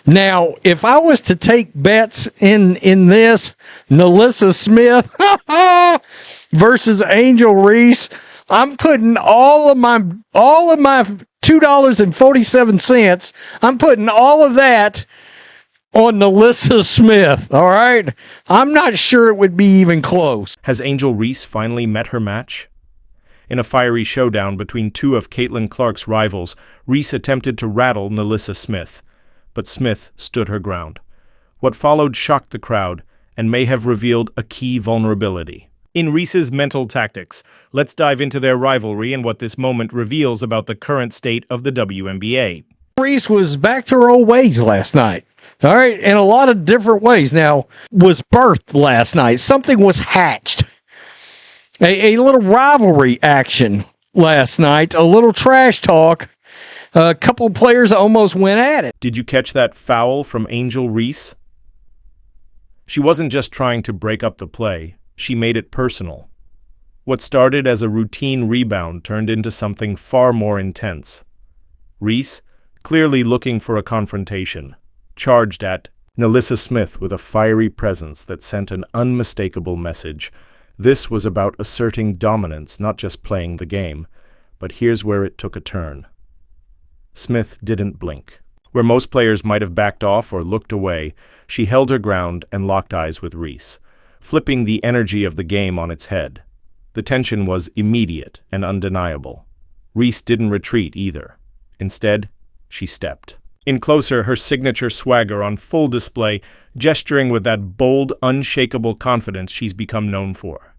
Now, if I was to take bets in this, NaLyssa Smith versus Angel Reese, I'm putting all of my $2.47. I'm putting all of that on NaLyssa Smith. All right, I'm not sure it would be even close. Has Angel Reese finally met her match? In a fiery showdown between two of Caitlin Clark's rivals, Reese attempted to rattle NaLyssa Smith, but Smith stood her ground. What followed shocked the crowd and may have revealed a key vulnerability. In Reese's mental tactics, let's dive into their rivalry and what this moment reveals about the current state of the WNBA. Reese was back to her old ways last night. All right, in a lot of different ways. Now, was birthed last night. Something was hatched. A little rivalry action last night. A little trash talk. A couple of players almost went at it. Did you catch that foul from Angel Reese? She wasn't just trying to break up the play. She made it personal. What started as a routine rebound turned into something far more intense. Reese, clearly looking for a confrontation, charged at NaLyssa Smith with a fiery presence that sent an unmistakable message. This was about asserting dominance, not just playing the game. But here's where it took a turn. Smith didn't blink. Where most players might have backed off or looked away, she held her ground and locked eyes with Reese, flipping the energy of the game on its head. The tension was immediate and undeniable. Reese didn't retreat either. Instead, she stepped. In closer, her signature swagger on full display, gesturing with that bold, unshakable confidence she's become known for.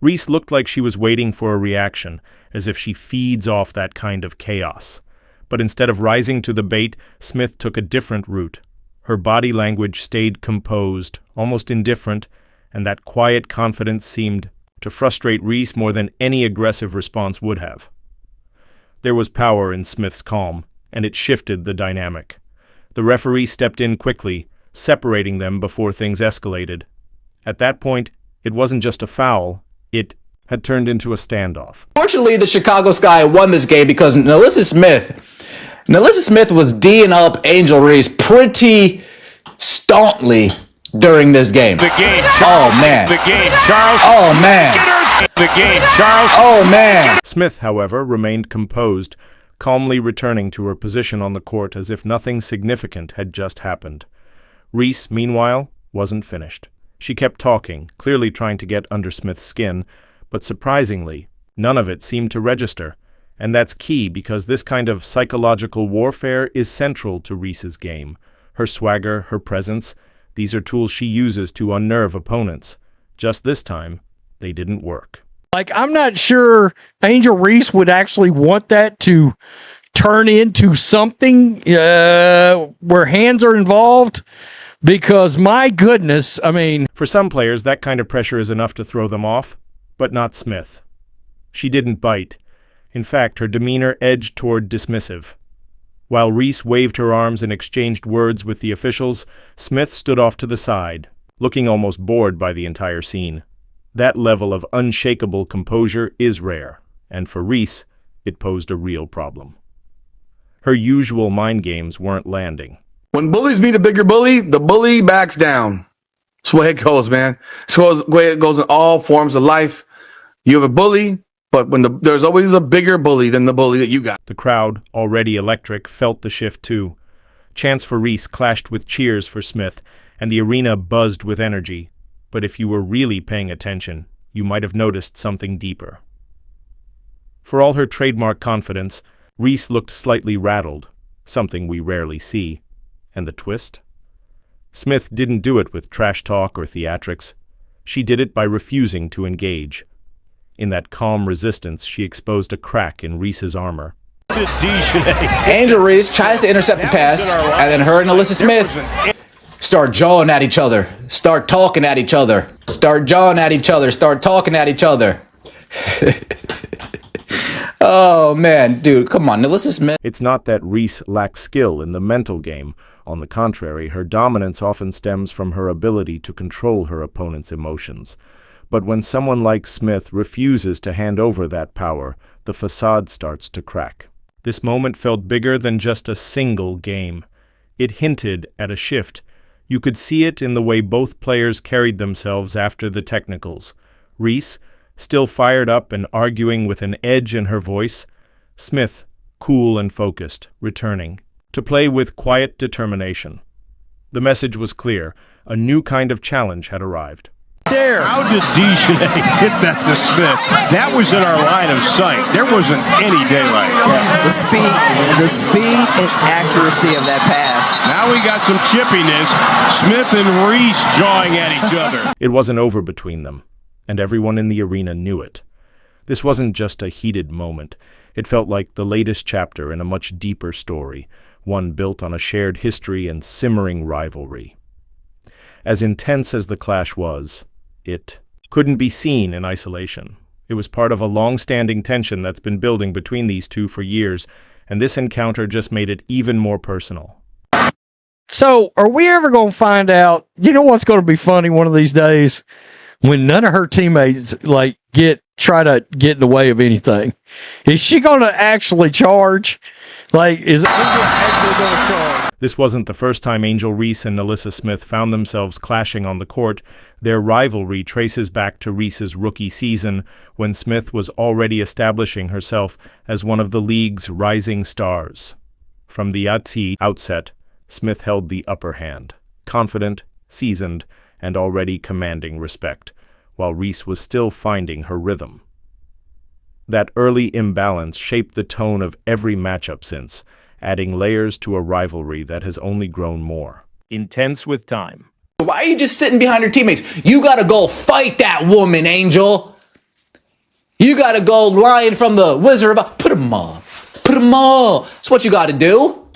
Reese looked like she was waiting for a reaction, as if she feeds off that kind of chaos. But instead of rising to the bait, Smith took a different route. Her body language stayed composed, almost indifferent, and that quiet confidence seemed to frustrate Reese more than any aggressive response would have. There was power in Smith's calm, and it shifted the dynamic. The referee stepped in quickly, separating them before things escalated. At that point, it wasn't just a foul. It had turned into a standoff. Fortunately, the Chicago Sky won this game because NaLyssa Smith was D'ing up Angel Reese pretty staunchly during this game. The game, Charles. Oh, man. The game, Charles. Oh, man. The game, Charles. Oh, man. Smith, however, remained composed, calmly returning to her position on the court as if nothing significant had just happened. Reese, meanwhile, wasn't finished. She kept talking, clearly trying to get under Smith's skin, but surprisingly, none of it seemed to register. And that's key because this kind of psychological warfare is central to Reese's game. Her swagger, her presence, these are tools she uses to unnerve opponents. Just this time, they didn't work. Like, I'm not sure Angel Reese would actually want that to turn into something where hands are involved. Because, my goodness, I mean... For some players, that kind of pressure is enough to throw them off, but not Smith. She didn't bite. In fact, her demeanor edged toward dismissive. While Reese waved her arms and exchanged words with the officials, Smith stood off to the side, looking almost bored by the entire scene. That level of unshakable composure is rare, and for Reese, it posed a real problem. Her usual mind games weren't landing. When bullies meet a bigger bully, the bully backs down. That's the way it goes, man. So the way it goes in all forms of life. You have a bully, but there's always a bigger bully than the bully that you got. The crowd, already electric, felt the shift too. Chants for Reese clashed with cheers for Smith, and the arena buzzed with energy. But if you were really paying attention, you might have noticed something deeper. For all her trademark confidence, Reese looked slightly rattled, something we rarely see. And the twist? Smith didn't do it with trash talk or theatrics. She did it by refusing to engage. In that calm resistance, she exposed a crack in Reese's armor. Angel Reese tries to intercept the pass, and then her and NaLyssa Smith start jawing at each other, start talking at each other, start jawing at each other, start talking at each other. Oh, man. Dude, come on. NaLyssa Smith. It's not that Reese lacks skill in the mental game. On the contrary, her dominance often stems from her ability to control her opponent's emotions. But when someone like Smith refuses to hand over that power, the facade starts to crack. This moment felt bigger than just a single game. It hinted at a shift. You could see it in the way both players carried themselves after the technicals. Reese, still fired up and arguing with an edge in her voice. Smith, cool and focused, returning, to play with quiet determination. The message was clear. A new kind of challenge had arrived. There. How did Dijon hit that to Smith? That was in our line of sight. There wasn't any daylight. Yeah, the speed and accuracy of that pass. Now we got some chippiness. Smith and Reese jawing at each other. It wasn't over between them, and everyone in the arena knew it. This wasn't just a heated moment. It felt like the latest chapter in a much deeper story, one built on a shared history and simmering rivalry. As intense as the clash was, it couldn't be seen in isolation. It was part of a long-standing tension that's been building between these two for years, and this encounter just made it even more personal. So, are we ever going to find out, you know what's going to be funny one of these days? When none of her teammates, try to get in the way of anything. Is she going to actually charge? Is Angel actually going to charge? This wasn't the first time Angel Reese and NaLyssa Smith found themselves clashing on the court. Their rivalry traces back to Reese's rookie season, when Smith was already establishing herself as one of the league's rising stars. From the outset, Smith held the upper hand, confident, seasoned, and already commanding respect, while Reese was still finding her rhythm. That early imbalance shaped the tone of every matchup since, adding layers to a rivalry that has only grown more intense with time. Why are you just sitting behind your teammates? You gotta go fight that woman, Angel. You gotta go lion from the Wizard of... Put him up. Put him up. That's what you gotta do.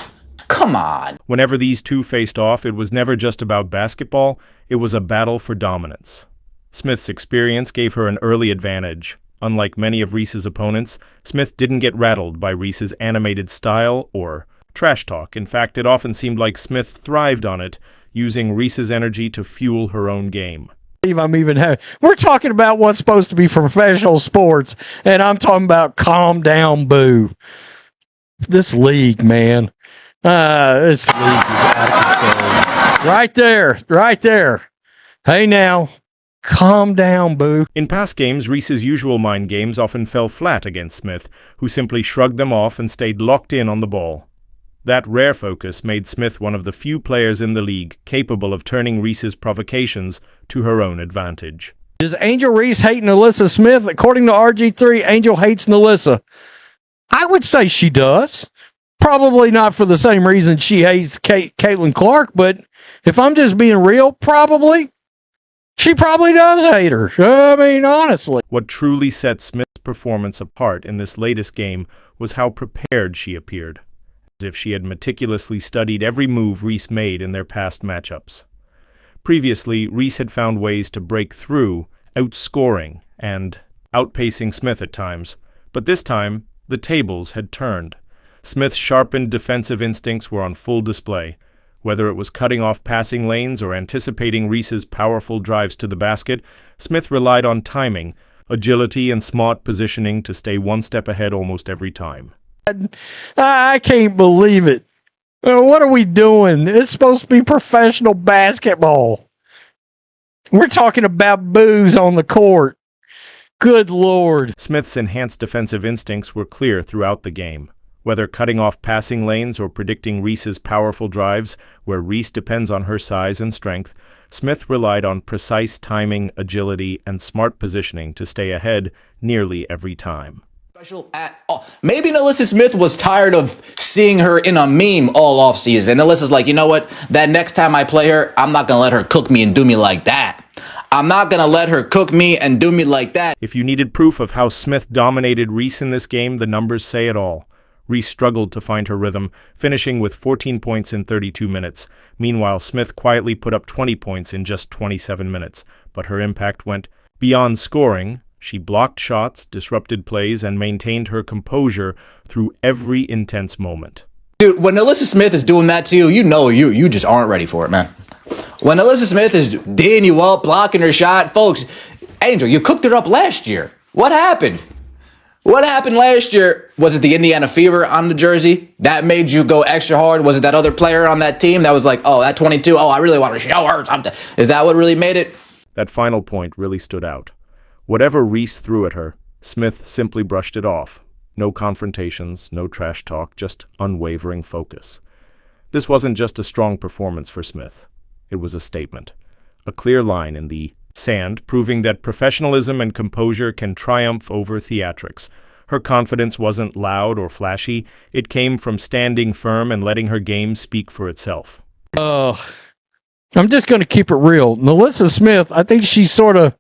Come on. Whenever these two faced off, it was never just about basketball. It was a battle for dominance. Smith's experience gave her an early advantage. Unlike many of Reese's opponents, Smith didn't get rattled by Reese's animated style or trash talk. In fact, it often seemed like Smith thrived on it, using Reese's energy to fuel her own game. We're talking about what's supposed to be professional sports, and I'm talking about calm down, boo. This league, man. This league is out of control. Right there. Hey now. Calm down, boo. In past games, Reese's usual mind games often fell flat against Smith, who simply shrugged them off and stayed locked in on the ball. That rare focus made Smith one of the few players in the league capable of turning Reese's provocations to her own advantage. Does Angel Reese hate NaLyssa Smith? According to RG3, Angel hates NaLyssa. I would say she does. Probably not for the same reason she hates Caitlin Clark, but if I'm just being real, probably. She probably does hate her. I mean, honestly. What truly set Smith's performance apart in this latest game was how prepared she appeared, as if she had meticulously studied every move Reese made in their past matchups. Previously, Reese had found ways to break through, outscoring and outpacing Smith at times, but this time, the tables had turned. Smith's sharpened defensive instincts were on full display. Whether it was cutting off passing lanes or anticipating Reese's powerful drives to the basket, Smith relied on timing, agility, and smart positioning to stay one step ahead almost every time. I can't believe it. What are we doing? It's supposed to be professional basketball. We're talking about booze on the court. Good Lord. Smith's enhanced defensive instincts were clear throughout the game. Whether cutting off passing lanes or predicting Reese's powerful drives, where Reese depends on her size and strength, Smith relied on precise timing, agility, and smart positioning to stay ahead nearly every time. Maybe NaLyssa Smith was tired of seeing her in a meme all off season. NaLyssa's like, you know what? That next time I play her, I'm not going to let her cook me and do me like that. I'm not going to let her cook me and do me like that. If you needed proof of how Smith dominated Reese in this game, the numbers say it all. Reese struggled to find her rhythm, finishing with 14 points in 32 minutes. Meanwhile, Smith quietly put up 20 points in just 27 minutes, but her impact went beyond scoring. She blocked shots, disrupted plays, and maintained her composure through every intense moment. Dude, when NaLyssa Smith is doing that to you, you know you just aren't ready for it, man. When NaLyssa Smith is D'ing you up, blocking her shot, folks, Angel, you cooked her up last year. What happened? What happened last year? Was it the Indiana Fever on the jersey? That made you go extra hard? Was it that other player on that team that was like, oh, that 22, oh, I really want to show her something? Is that what really made it? That final point really stood out. Whatever Reese threw at her, Smith simply brushed it off. No confrontations, no trash talk, just unwavering focus. This wasn't just a strong performance for Smith. It was a statement. A clear line in the sand, proving that professionalism and composure can triumph over theatrics. Her confidence wasn't loud or flashy. It came from standing firm and letting her game speak for itself. I'm just going to keep it real. NaLyssa Smith, I think she sort of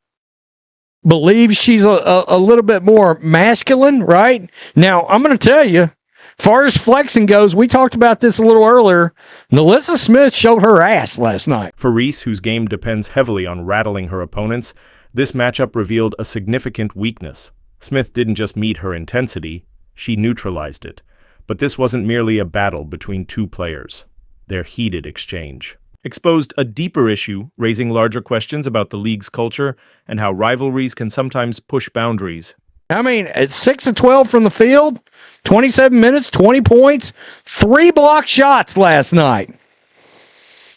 believes she's a little bit more masculine, right? Now, I'm going to tell you, as far as flexing goes, we talked about this a little earlier. NaLyssa Smith showed her ass last night. For Reese, whose game depends heavily on rattling her opponents, this matchup revealed a significant weakness. Smith didn't just meet her intensity, she neutralized it. But this wasn't merely a battle between two players. Their heated exchange exposed a deeper issue, raising larger questions about the league's culture and how rivalries can sometimes push boundaries. I mean, at 6 of 12 from the field, 27 minutes, 20 points, 3 blocked shots last night.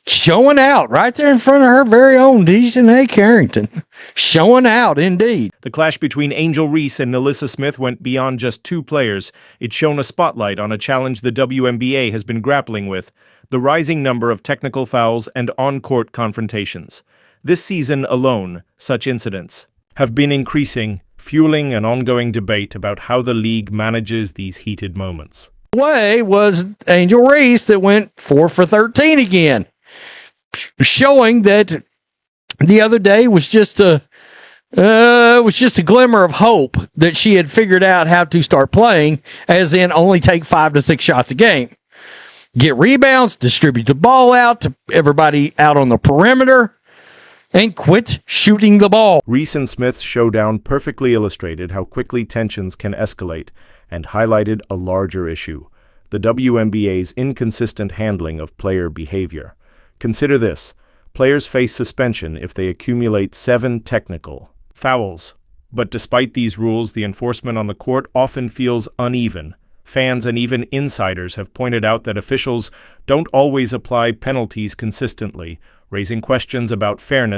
Showing out right there in front of her very own Dejanay Carrington. Showing out, indeed. The clash between Angel Reese and NaLyssa Smith went beyond just two players. It shone a spotlight on a challenge the WNBA has been grappling with, the rising number of technical fouls and on-court confrontations. This season alone, such incidents have been increasing, fueling an ongoing debate about how the league manages these heated moments. Play was Angel Reese that went 4 for 13 again, showing that the other day was just a glimmer of hope that she had figured out how to start playing, as in only take 5 to 6 shots a game. Get rebounds, distribute the ball out to everybody out on the perimeter, and quit shooting the ball. Reese and Smith's showdown perfectly illustrated how quickly tensions can escalate and highlighted a larger issue, the WNBA's inconsistent handling of player behavior. Consider this. Players face suspension if they accumulate 7 technical fouls. But despite these rules, the enforcement on the court often feels uneven. Fans and even insiders have pointed out that officials don't always apply penalties consistently, raising questions about fairness